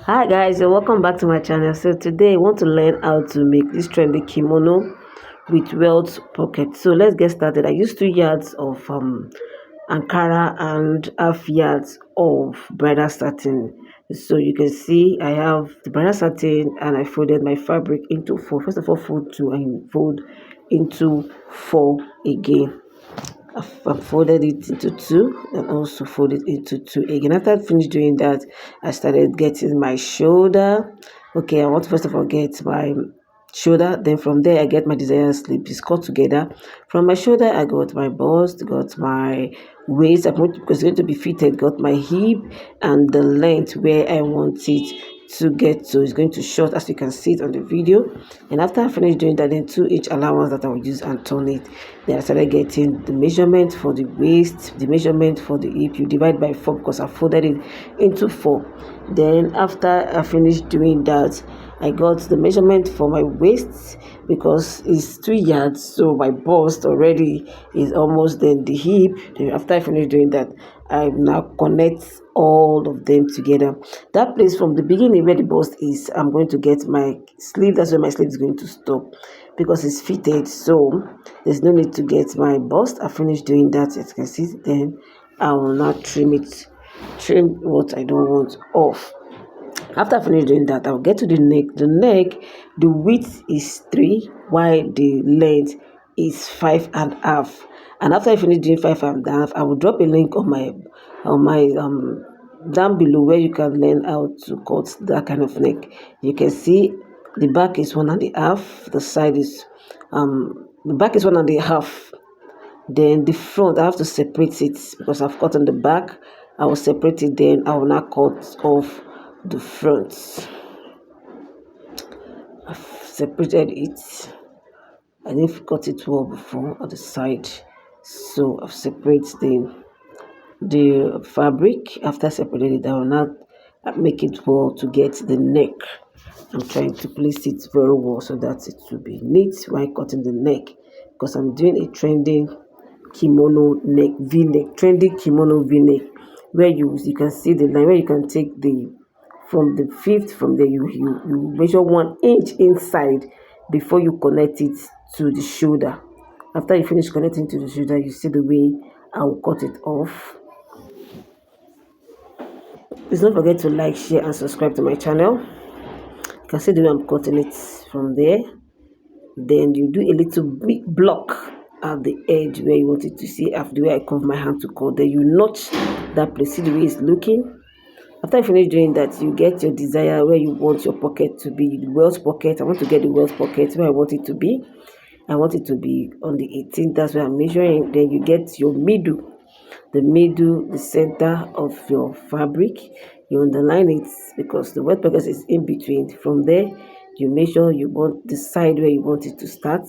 Hi guys, and welcome back to my channel. So today I want to learn how to make this trendy kimono with welt pocket. So let's get started. I used 2 yards of Ankara and half yards of bridal satin. So you can see I have the bridal satin and I folded my fabric into four. First of all, fold two and fold into four again. I've folded it into two and also folded into two again. After I finished doing that, I started getting my shoulder. Okay, I want to first of all get my shoulder, then from there I get my desired sleeve. It's cut together. From my shoulder I got my bust, got my waist. Because it's going to be fitted, got my hip and the length where I want it to get to. It's going to short as you can see it on the video. And after I finished doing that, then 2 inch allowance that I will use and turn it. Then I started getting the measurement for the waist, the measurement for the hip. You divide by 4 because I folded it into 4. Then after I finished doing that, I got the measurement for my waist because it's 2 yards, so my bust already is almost then the hip. Then after I finished doing that, I now connect all of them together. That place from the beginning where the bust is, I'm going to get my sleeve. That's where my sleeve is going to stop because it's fitted, so there's no need to get my bust. I finished doing that, as you can see. Then I will now trim what I don't want off. After I finish doing that, I'll get to the neck. The neck, the width is 3, while the length is 5.5. And after I finish doing 5.5, I will drop a link on my down below where you can learn how to cut that kind of neck. You can see the back is 1.5, the back is 1.5. Then the front, I have to separate it because I've cut on the back. I will separate it, then I will now cut off the front. I've separated it. I didn't cut it well before on the side, so I've separated the fabric. After separating it, I will now make it well to get the neck. I'm trying to place it very well so that it will be neat while cutting the neck, because I'm doing a trending kimono neck v-neck, trendy kimono v-neck, where you can see the line where you can take the from the fifth. From there you measure 1 inch inside before you connect it to the shoulder. After you finish connecting to the shoulder, you see the way I will cut it off. Please don't forget to like, share and subscribe to my channel. You can see the way I'm cutting it from there. Then you do a little big block at the edge where you want it to see. After the way I curve my hand to cut, then you notch that place. See the way it's looking. After you finish doing that, you get your desire where you want your pocket to be. The welt pocket, I want to get the welt pocket where I want it to be. I want it to be on the 18th. That's where I'm measuring. Then you get your middle, the center of your fabric. You underline it because the welt pocket is in between. From there, you measure. You want the side where you want it to start.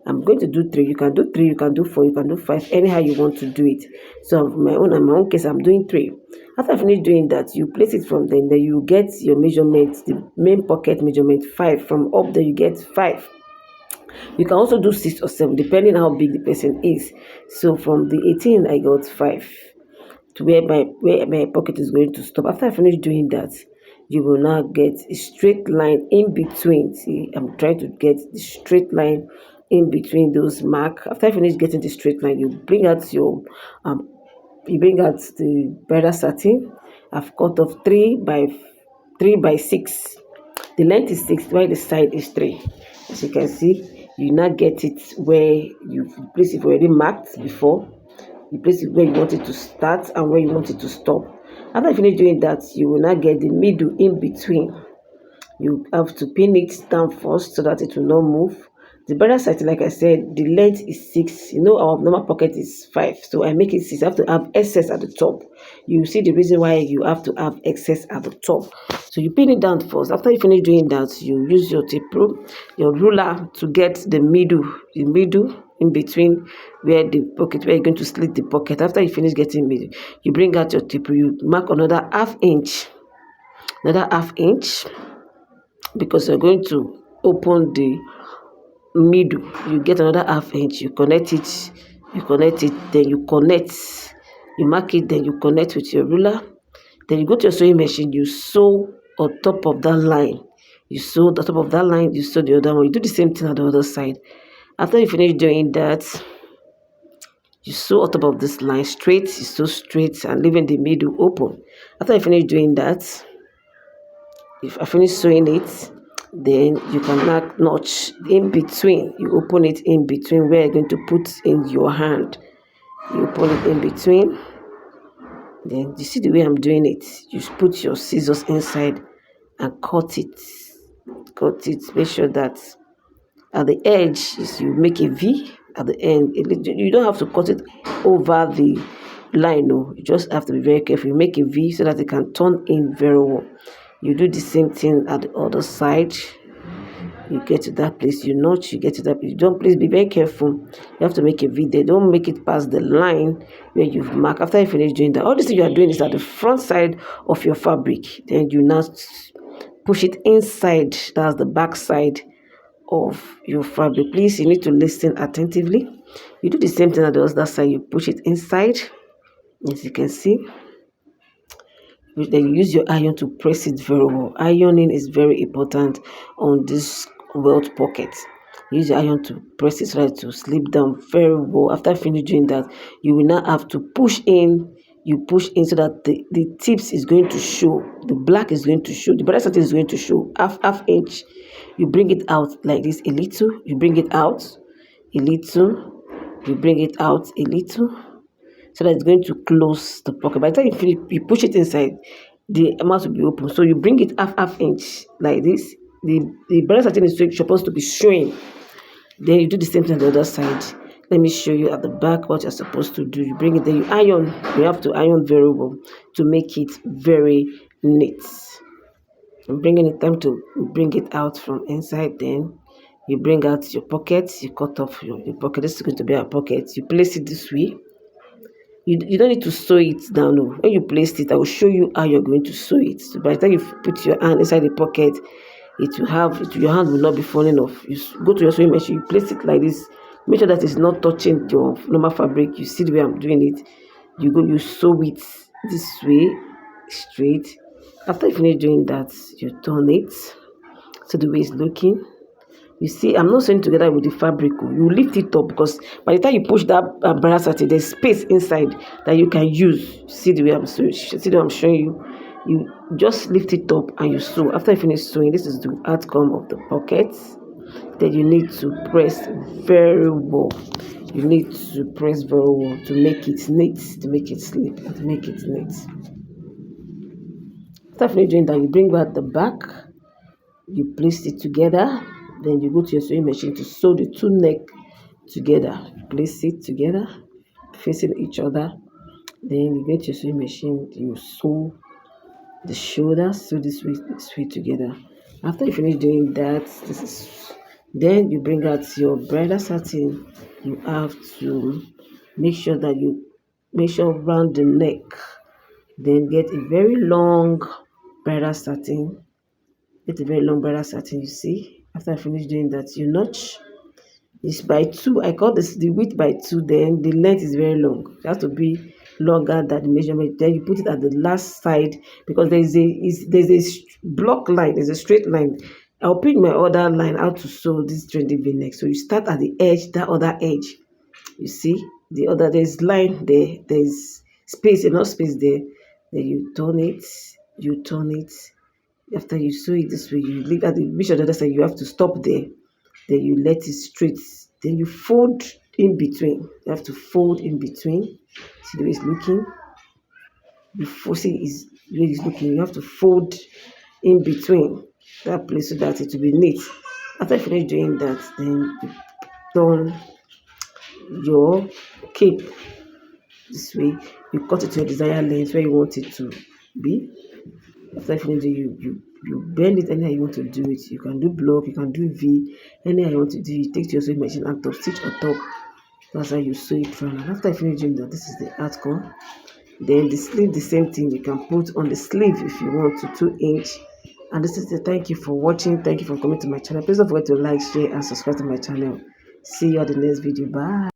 I'm going to do 3. You can do 3, you can do 4, you can do 5, anyhow you want to do it. So in my own case, I'm doing 3. After I finish doing that, you place it from there. Then you get your measurement, the main pocket measurement 5. From up there, you get 5. You can also do 6 or 7 depending how big the person is. So from the 18, I got 5 to where my pocket is going to stop. After I finish doing that, you will now get a straight line in between. See, I'm trying to get the straight line in between those marks. After I finish getting the straight line, you bring out the bridal satin. I've cut off 3 by 6. The length is 6, while the side is 3. As you can see, you now get it where you place it already marked before. You place it where you want it to start and where you want it to stop. After you finish doing that, you will now get the middle in between. You have to pin it down first so that it will not move. The bridal satin, like I said, the length is 6. You know, our normal pocket is 5, so I make it 6. I have to have excess at the top. You see the reason why you have to have excess at the top. So you pin it down first. After you finish doing that, you use your your ruler to get the middle in between where the pocket, where you're going to slit the pocket. After you finish getting middle, you bring out your tape. You mark another half inch, because you're going to open the middle. You get another half inch. You connect it. Then you connect. You mark it. Then you connect with your ruler. Then you go to your sewing machine. You sew on top of that line. You sew the top of that line, you sew the other one. You do the same thing on the other side. After you finish doing that, you sew on top of this line straight, you sew straight and leaving the middle open. After you finish doing that, if I finish sewing it, then you can mark notch in between. You open it in between where you're going to put in your hand. You open it in between. Then you see the way I'm doing it. You put your scissors inside and cut it. Cut it. Make sure that at the edge you make a V at the end. You don't have to cut it over the line. No, you just have to be very careful. You make a V so that it can turn in very well. You do the same thing at the other side. You get to that place, you notch, you get to that place. Don't, please be very careful. You have to make a V there. Don't make it past the line where you've marked. After you finish doing that, all this thing you are doing is at the front side of your fabric. Then you now push it inside. That's the back side of your fabric. Please, you need to listen attentively. You do the same thing at the other side. You push it inside, as you can see. Then you use your iron to press it very well. Ironing is very important on this welt pocket. Use your iron to press it so that to slip down very well. After finishing doing that, you will now have to push in. You push in so that the tips is going to show. The black is going to show. The bright is going to show half inch. You bring it out like this a little. You bring it out a little. You bring it out a little, so that it's going to close the pocket. By the time you finish, you push it inside, the mouth will be open. So you bring it half inch like this. The breast satin is supposed to be showing. Then you do the same thing on the other side. Let me show you at the back what you're supposed to do. You bring it there, you iron. You have to iron very well to make it very neat. I'm bringing it time to bring it out from inside. Then you bring out your pockets. You cut off your pocket. This is going to be our pocket. You place it this way. You don't need to sew it down. No. When you place it, I will show you how you're going to sew it. So by the time you put your hand inside the pocket, your hand will not be falling off. You go to your sewing machine, you place it like this. Make sure that it's not touching your normal fabric. You see the way I'm doing it. You sew it this way, straight. After you finish doing that, you turn it so the way it's looking. You see, I'm not sewing together with the fabric. You lift it up because by the time you push that brass satin, there's space inside that you can use. See the way I'm sewing. See the way I'm showing you. You just lift it up and you sew. After you finish sewing, this is the outcome of the pocket. Then you need to press very well. You need to press very well to make it neat, to make it slip, and to make it neat. After finish doing that, you bring back the back. You place it together. Then you go to your sewing machine to sew the two neck together. Place it together, facing each other. Then you get your sewing machine, you sew the shoulders, sew this way together. After you finish doing that, then you bring out your bridal satin. You have to make sure that you around the neck. Then get a very long bridal satin. Get a very long bridal satin, you see. After I finish doing that, you notch. It's by 2. I call this the width by 2. Then the length is very long. It has to be longer than the measurement. Then you put it at the last side because there's a block line. There's a straight line. I'll print my other line how to sew this trendy v-neck. So you start at the edge, that other edge. You see the other. There's line there. There's space, enough space there. Then you turn it. You turn it. After you sew it this way, you leave at the reach on the other side, you have to stop there. Then you let it straight. Then you fold in between. You have to fold in between. See the way it's looking? Before see is the way it's looking, you have to fold in between that place so that it will be neat. After you finish doing that, then you turn your cape this way. You cut it to your desired length where you want it to be. After finishing, you bend it anyhow you want to do it. You can do block, you can do V, anyhow you want to do. You take to your sewing machine and top stitch on top. That's how you sew it round. And after I finish doing that, this is the outcome. Then the sleeve, the same thing. You can put on the sleeve if you want to 2 inch. And this is the thank you for watching. Thank you for coming to my channel. Please don't forget to like, share, and subscribe to my channel. See you at the next video. Bye.